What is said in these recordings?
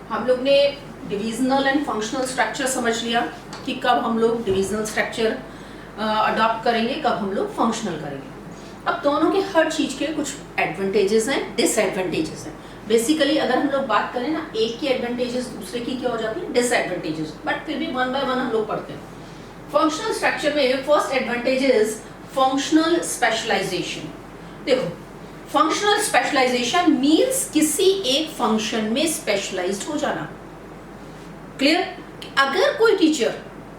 हम लोग ने डिविजनल एंड फंक्शनल स्ट्रक्चर समझ लिया कि कब हम लोग डिविजनल स्ट्रक्चर अडॉप्ट करेंगे, कब हम लोग फंक्शनल करेंगे। अब दोनों के हर चीज के कुछ एडवांटेजेस हैं, डिसएडवांटेजेस हैं। बेसिकली अगर हम लोग बात करें ना, एक की एडवांटेजेस दूसरे की क्या हो जाती है, डिसएडवांटेजेस, बट फिर भी वन बाय वन हम लोग पढ़ते हैं। फंक्शनल स्ट्रक्चर में first advantage is functional specialisation. देखो, फंक्शनल स्पेशलाइजेशन मींस किसी एक फंक्शन में स्पेशलाइज्ड हो जाना। क्लियर? अगर कोई टीचर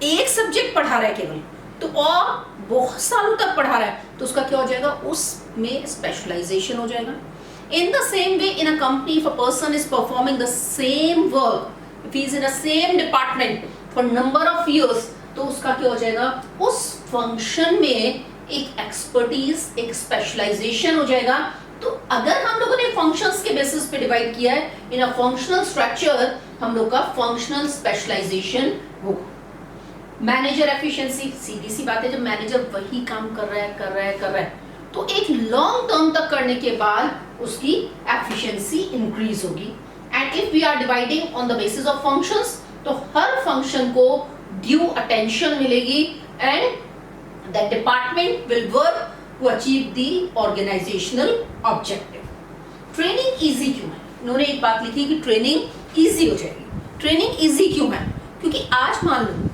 एक सब्जेक्ट पढ़ा रहा है केवल, तो और बहुत सालों तक पढ़ा रहा है, तो उसका क्या हो जाएगा, उसमें स्पेशलाइजेशन हो जाएगा। In the same way, in a company, if a person is performing the same work, if he is in the same department for number of years, तो उसका क्या हो जाएगा, उस फंक्शन में एक एक्सपर्टीज, एक स्पेशलाइजेशन हो जाएगा। तो अगर हम लोगों ने फंक्शंस के बेसिस पे डिवाइड किया है, इन अ फंक्शनल स्ट्रक्चर हम लोग का फंक्शनल स्पेशलाइजेशन होगा। मैनेजर एफिशिएंसी, सीधी सी बात है, जब मैनेजर वही काम कर रहा है, तो एक लॉन्ग टर्म तक करने के बाद उसकी एफिशिएंसी इंक्रीज होगी। And if we are dividing on the basis of functions, तो हर फंक्शन को ड्यू अटेंशन मिलेगी and the department will work to achieve the organisational objective. Training easy क्यों है? उन्होंने एक बात लिखी कि ट्रेनिंग इजी हो जाएगी। ट्रेनिंग इजी क्यों है? क्योंकि आज मान लो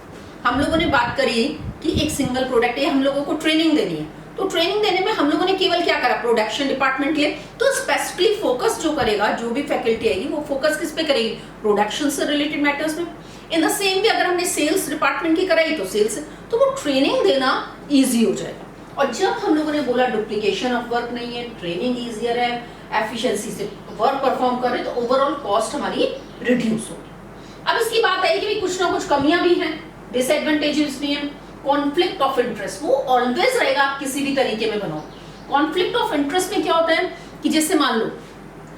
हम लोगों ने बात करी कि एक सिंगल प्रोडक्ट है, हम लोगों को ट्रेनिंग देनी है, तो ट्रेनिंग देने में हम लोगों ने केवल क्या करा, प्रोडक्शन डिपार्टमेंट लिए, तो स्पेसिफिकली फोकस जो करेगा, जो भी फैकल्टी आएगी वो फोकस किस पे करेगी, प्रोडक्शन से रिलेटेड मैटर्स में। इन द सेम वे अगर हमने सेल्स डिपार्टमेंट की कराई तो सेल्स, तो वो ट्रेनिंग देना इजी हो जाएगा। और जब हम लोगों ने बोला डुप्लीकेशन ऑफ वर्क नहीं है, ट्रेनिंग इजियर है, एफिशिएंसी से वर्क परफॉर्म कर रहे, तो ओवरऑल कॉस्ट हमारी रिड्यूस होगी। अब इसकी बात आई कि कुछ ना कुछ कमियां भी हैं, डिसएडवांटेजेस भी हैं। कॉन्फ्लिक्ट ऑफ इंटरेस्ट वो ऑलवेज रहेगा, आप किसी भी तरीके में बनाओ। कॉन्फ्लिक्ट ऑफ इंटरेस्ट में क्या होता है कि जैसे मान लो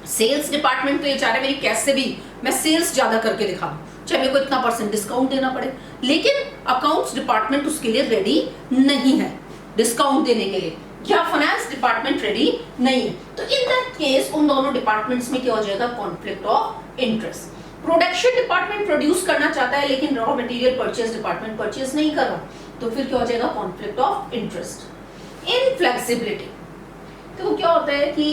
सेल्स डिपार्टमेंट तो ये चाह रहे मेरी कैसे भी मैं सेल्स ज्यादा करके दिखाऊं, चाहे मेरे को इतना % डिस्काउंट देना पड़े, लेकिन अकाउंट्स डिपार्टमेंट उसके लिए रेडी नहीं है डिस्काउंट देने के लिए, या फाइनेंस डिपार्टमेंट रेडी नहीं है। तो इन दैट केस उन दोनों डिपार्टमेंट्स में क्या हो जाएगा, conflict of interest. Production department produce करना चाहता है लेकिन raw material purchase department purchase नहीं कर रहा, तो फिर क्या हो जाएगा, कॉन्फ्लिक्ट ऑफ इंटरेस्ट। इनफ्लेक्सिबिलिटी, तो क्या होता है कि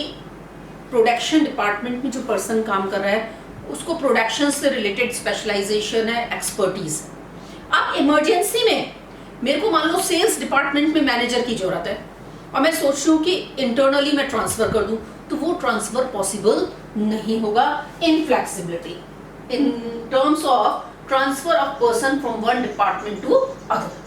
प्रोडक्शन डिपार्टमेंट में जो पर्सन काम कर रहा है उसको प्रोडक्शन से रिलेटेड स्पेशलाइजेशन है, एक्सपर्टीज है। अब इमरजेंसी में मेरे को मान लो सेल्स डिपार्टमेंट में मैनेजर की जरूरत है और मैं सोच रही हूँ कि इंटरनली मैं ट्रांसफर कर दूं, तो वो ट्रांसफर पॉसिबल नहीं होगा। Inflexibility in terms of transfer of person from one department to other.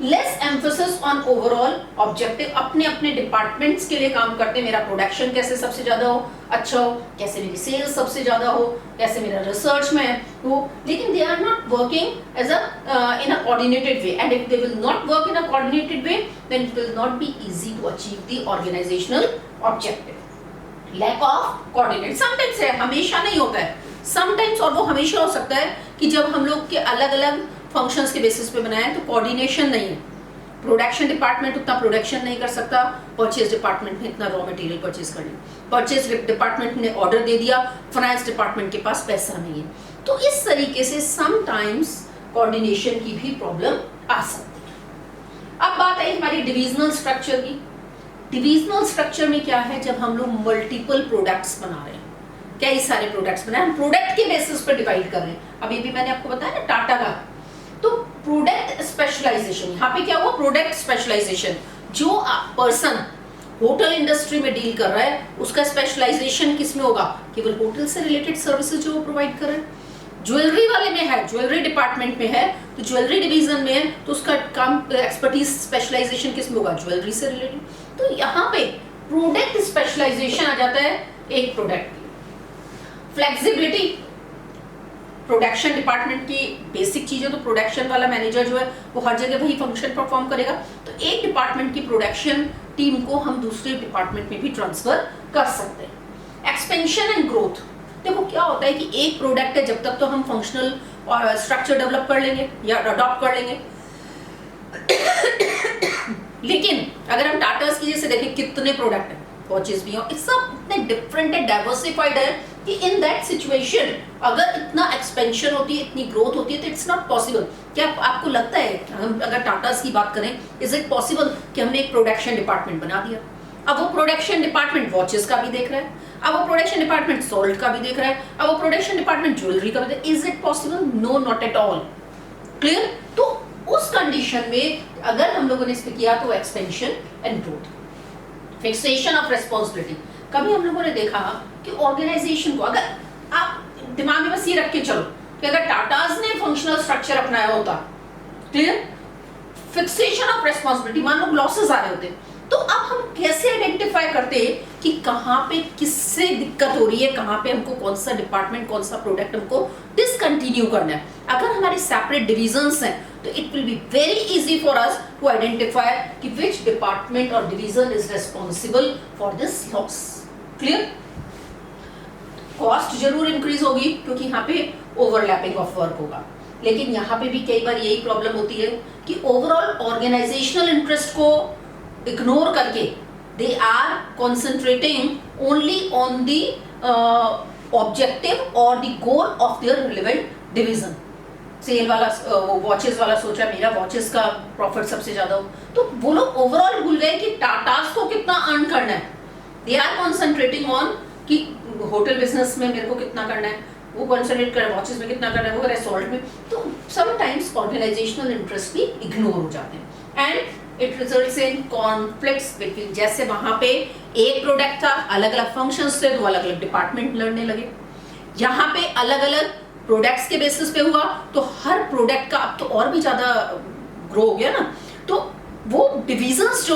Less emphasis on overall objective, अपने अपने डिपार्टमेंट्स के लिए काम करते हैं, मेरा प्रोडक्शन कैसे सबसे ज्यादा हो, अच्छा हो, कैसे मेरी सेल्स सबसे ज्यादा हो, कैसे मेरा रिसर्च में हो, लेकिन they are not working as in a coordinated way, and if they will not work in a coordinated way then it will not be easy to achieve the organisational objective. Lack of coordinate sometimes है, हमेशा नहीं होता है, sometimes, और वो हमेशा हो सकता है कि जब हम लोग के अलग अलग फंक्शंस के बेसिस पे बनाया है तो कोऑर्डिनेशन नहीं है। प्रोडक्शन डिपार्टमेंट उतना प्रोडक्शन नहीं कर सकता, परचेज डिपार्टमेंट ने इतना रॉ मटेरियल परचेज कर लिया, परचेज डिपार्टमेंट ने ऑर्डर दे दिया, फाइनेंस डिपार्टमेंट के पास पैसा नहीं है, तो इस तरीके से समटाइम्स कोऑर्डिनेशन की भी प्रॉब्लम आ सकती है। अब बात आई हमारी डिविजनल स्ट्रक्चर की। डिविजनल स्ट्रक्चर में क्या है, जब हम लोग मल्टीपल प्रोडक्ट्स बना रहे हैं, कई सारे प्रोडक्ट्स बनाए, हम प्रोडक्ट के बेसिस पर डिवाइड कर रहे हैं। अभी भी मैंने आपको बताया ना टाटा का, तो प्रोडक्ट स्पेशलाइजेशन, यहाँ पे क्या हुआ, प्रोडक्ट स्पेशलाइजेशन। जो पर्सन होटल इंडस्ट्री में डील कर रहा है उसका स्पेशलाइजेशन किस में होगा, केवल होटल से रिलेटेड सर्विसेज जो वो प्रोवाइड कर रहे हैं। ज्वेलरी वाले में है, ज्वेलरी डिपार्टमेंट में है, तो ज्वेलरी डिवीजन में है, तो उसका काम एक्सपर्टीज स्पेशलाइजेशन किस में होगा, ज्वेलरी से रिलेटेड। तो यहाँ पे प्रोडक्ट स्पेशलाइजेशन आ जाता है एक प्रोडक्ट। फ्लेक्सिबिलिटी, प्रोडक्शन डिपार्टमेंट की बेसिक चीजें, तो प्रोडक्शन वाला मैनेजर जो है वो हर जगह वही फंक्शन परफॉर्म करेगा, तो एक डिपार्टमेंट की प्रोडक्शन टीम को हम दूसरे डिपार्टमेंट में भी ट्रांसफर कर सकते हैं। एक्सपेंशन एंड ग्रोथ, देखो क्या होता है कि एक प्रोडक्ट है, जब तक तो हम फंक्शनल और स्ट्रक्चर डेवलप कर लेंगे या अडॉप्ट कर लेंगे लेकिन अगर हम टाटास की जैसे देखें कितने प्रोडक्ट हैं, वॉचेस भी हो, ये सब इतने डिफरेंट है, डाइवर्सिफाइड है कि इन दैट सिचुएशन अगर इतना एक्सपेंशन होती है, इतनी ग्रोथ होती है तो इट्स नॉट पॉसिबल। क्या आपको लगता है, हम अगर टाटास की बात करें, इज इट पॉसिबल कि हमने एक प्रोडक्शन डिपार्टमेंट बना दिया, अब वो प्रोडक्शन डिपार्टमेंट वॉचेस का भी देख रहा है, अब वो प्रोडक्शन डिपार्टमेंट सॉल्ट का भी देख रहा है, अब वो प्रोडक्शन डिपार्टमेंट ज्वेलरी का भी देख, is it possible? No, not at all. Clear? तो उस कंडीशन में अगर हम लोगों ने इस पे किया तो expansion and growth, fixation of responsibility. कभी हम लोगों ने देखा कि ऑर्गेनाइजेशन को, अगर आप दिमाग में बस ये रख के चलो कि अगर टाटाज ने फंक्शनल स्ट्रक्चर अपनाया होता, क्लियर, फिक्सेशन ऑफ रिस्पॉन्सिबिलिटी, मान लो लॉसेस आ रहे होते, तो अब हम कैसे आइडेंटिफाई करते कि कहाँ पे किससे दिक्कत हो रही है, कहाँ पे हमको कौन सा डिपार्टमेंट, कौन सा प्रोडक्ट हमको डिसकंटिन्यू करना है। अगर हमारे सेपरेट डिविजन्स हैं तो it will be very easy for us to identify कि विच डिपार्टमेंट और division is responsible for this loss. Clear? Cost जरूर इंक्रीज होगी क्योंकि यहाँ पे ओवरलैपिंग ऑफ वर्क होगा, लेकिन यहाँ पे भी कई बार यही प्रॉब्लम होती है कि ओवरऑल ऑर्गेनाइजेशनल इंटरेस्ट को इग्नोर करके they are concentrating only on the objective और the goal of their relevant division. Sale वाला, वो वॉचेस वाला सोच रहा है मेरा वॉचेस का प्रॉफिट सबसे ज्यादा हो, तो वो लोग ओवरऑल भूल गए कि टाटास को कितना अर्न करना है। दे आर कॉन्सेंट्रेटिंग ऑन कि होटल बिजनेस में मेरे को कितना करना है, वो कॉन्सेंट्रेट कर वॉचेस में कितना करना है, वो रेसोल्ट में। तो समटाइम्स ऑर्गेनाइजेशनल इंटरेस्ट भी इग्नोर हो जाते हैं and it results in conflicts between. जैसे वहां पे एक प्रोडक्ट था, अलग अलग फंक्शंस थे, तो अलग अलग डिपार्टमेंट लड़ने लगे। यहाँ पे अलग अलग प्रोडक्ट्स के बेसिस पे हुआ तो हर प्रोडक्ट का अब तो और भी ज्यादा ग्रो हो गया ना, तो वो डिविजन्स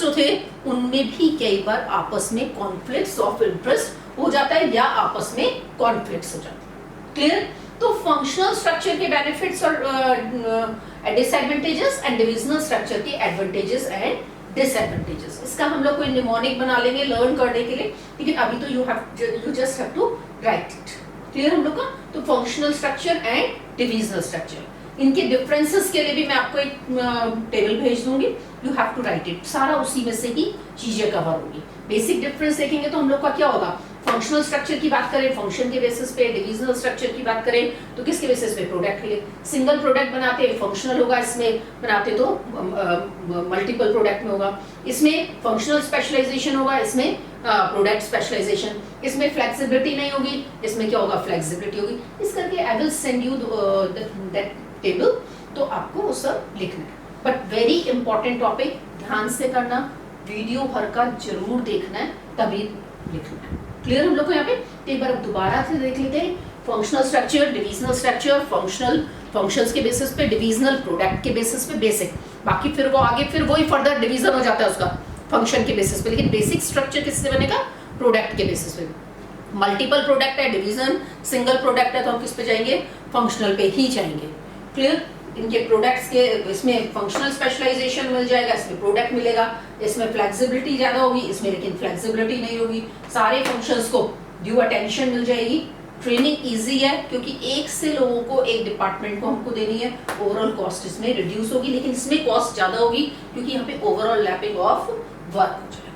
जो थे उनमें भी कई बार आपस में कॉन्फ्लिक्ट्स ऑफ इंटरेस्ट हो जाता है या आपस में कॉन्फ्लिक्ट्स हो जाते हैं। क्लियर? तो फंक्शनल स्ट्रक्चर के बेनिफिट्स और डिसएडवांटेजेस एंड डिविजनल स्ट्रक्चर के एडवांटेजेस एंड डिसएडवांटेजेस, इसका हम लोग कोई निमोनिक बना लेंगे लर्न करने के लिए, लेकिन अभी तो you just have to write it. Clear हम लोग का? तो functional structure and divisional structure, इनके डिफरेंसेस के लिए भी मैं आपको एक टेबल भेज दूंगी, you have to write it. सारा उसी में से ही चीजें कवर होगी। बेसिक डिफरेंस देखेंगे तो हम लोग का क्या होगा, फंक्शनल स्ट्रक्चर की बात करें फंक्शन के बेसिस पे, डिविजनल स्ट्रक्चर की बात करें तो किसके बेसिस पे, प्रोडक्ट के लिए। सिंगल प्रोडक्ट बनाते फंक्शनल होगा, इसमें बनाते तो मल्टीपल प्रोडक्ट में होगा। इसमें फंक्शनल स्पेशलाइजेशन होगा, इसमें प्रोडक्ट स्पेशलाइजेशन। इसमें फ्लेक्सिबिलिटी नहीं होगी, इसमें क्या होगा, फ्लेक्सिबिलिटी होगी। इस करके I will send you that table, तो आपको वो सब लिखना है। बट वेरी इंपॉर्टेंट टॉपिक, ध्यान से करना, वीडियो भर का जरूर देखना है तभी लिखना है। क्लियर हम लोग को यहाँ पे? एक बार अब दोबारा से देख लेते हैं, functional structure, divisional structure, functions के बेसिस पे, डिविजनल प्रोडक्ट के बेसिस पे, बेसिक। बाकी फिर वो आगे फिर वही फर्दर डिवीजन हो जाता है उसका फंक्शन के बेसिस पे, लेकिन बेसिक स्ट्रक्चर किससे बनेगा, प्रोडक्ट के बेसिस पे। मल्टीपल प्रोडक्ट है, डिवीजन, सिंगल प्रोडक्ट है तो हम किस पे जाएंगे, फंक्शनल पे ही जाएंगे। क्लियर? इनके प्रोडक्ट्स के इसमें फंक्शनल स्पेशलाइजेशन मिल जाएगा, इसमें प्रोडक्ट मिलेगा, इसमें फ्लेक्सिबिलिटी ज्यादा होगी, इसमें लेकिन फ्लेक्सिबिलिटी नहीं होगी। सारे फंक्शंस को ड्यू अटेंशन मिल जाएगी। ट्रेनिंग इजी है क्योंकि एक से लोगों को, एक डिपार्टमेंट को हमको देनी है, ओवरऑल कॉस्ट इसमें रिड्यूस होगी, लेकिन इसमें कॉस्ट ज्यादा होगी क्योंकि यहाँ पे ओवरऑल लैपिंग ऑफ वर्क हो जाएगा।